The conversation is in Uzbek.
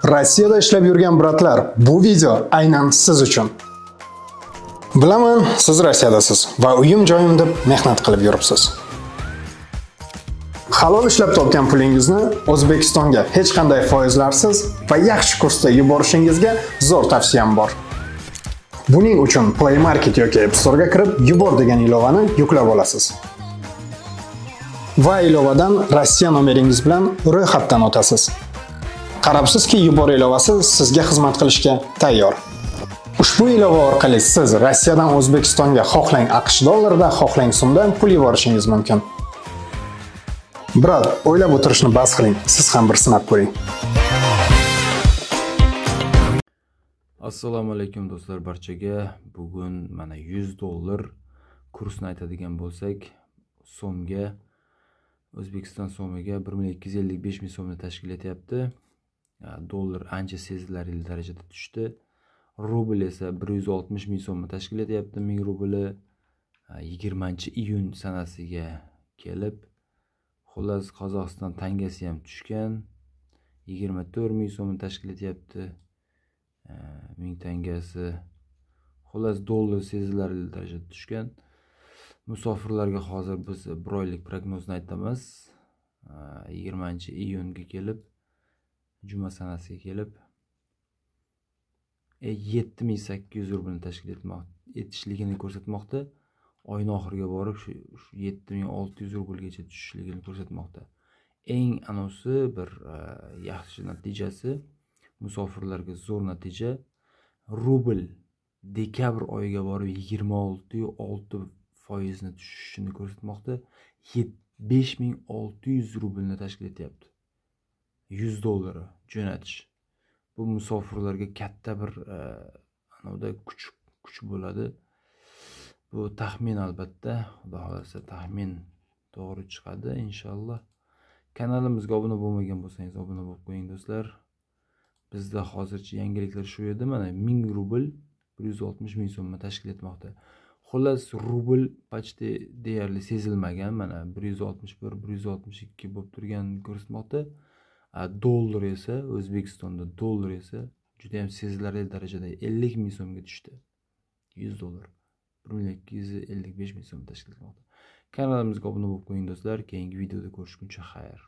Rossiyada ishlab yurgan bratlar, bu video aynan siz uchun. Bilaman, siz Rossiyadasiz va uyim-joyim deb mehnat qilib yuribsiz. Halol ishlab topgan pulingizni O'zbekistonga hech qanday foizlarsiz va yaxshi kursda yuborishingizga zo'r tavsiyam bor. Buning uchun Play Market yoki App Store'ga kirib, Yubor degan ilovani yuklab olasiz. Va ilovadan Rossiya nomeringiz bilan ro'yxatdan o'tasiz. Qarabsizki, Yubor ilovasi sizga xizmat qilishga tayyor. Ushbu ilova orqali siz Rossiyadan O'zbekistonga xohlang AQSh dollarida, xohlang so'mdan pul yuborishingiz mumkin. Brat, o'ylab o'tirishni bas qiling, siz ham bir sinab ko'ring. Assalomu alaykum do'stlar barchaga. Bugun mana 100 dollar kursni aytadigan bo'lsak, so'mga O'zbekiston so'miga 1,255 ming so'mni tashkil etyapti. Dollar ancha sezilarli darajada tushdi. Rubl esa 160 ming so'mni tashkil etyapti. 1000 rubli 20-iyun sanasiga kelib, xullas Qozog'iston tangasi ham tushgan. 24 ming so'mni tashkil etyapti. 1000 tangasi. Xullas dollar sezilarli darajada tushgan. Musofirlarga hozir biz bir oylik prognozni aytamiz. 20-iyunga kelib, juma sanasiga kelib 7800 rublni tashkil etishligini ko'rsatmoqda. Oyning oxiriga borib shu 7600 rublgacha tushishligini ko'rsatmoqda. Eng anosi bir yaxshi natijasi, musofirlarga zo'r natija. Rubl dekabr oyiga borib 26.6% tushishini ko'rsatmoqda. 5600 rublni tashkil etyapti. 100 dollar jo'natish. Bu musofirlarga katta bir kuch bo'ladi. Bu taxmin albatta, xudo xolasa taxmin to'g'ri chiqadi inshaalloh. Kanalimizga obuna bo'lmagan bo'lsangiz obuna bo'lib qo'ying do'stlar. Bizda hozircha yangiliklar shu yerda, mana 1000 rubl 160 ming so'mni tashkil etmoqda. Xullas rubl почти deyarli sezilmagan, mana 161 162 bo'lib turganini ko'rsatmoqda. Dollar esa, O'zbekistonda dollar esa juda ham sezilarli darajada 50 ming so'mga tushdi. 100 dollar 1,255 ming so'm tashkil etmoqda. Kanalimizga obuna bo'lib qo'ying do'stlar. Keyingi videoda ko'rishguncha xayr.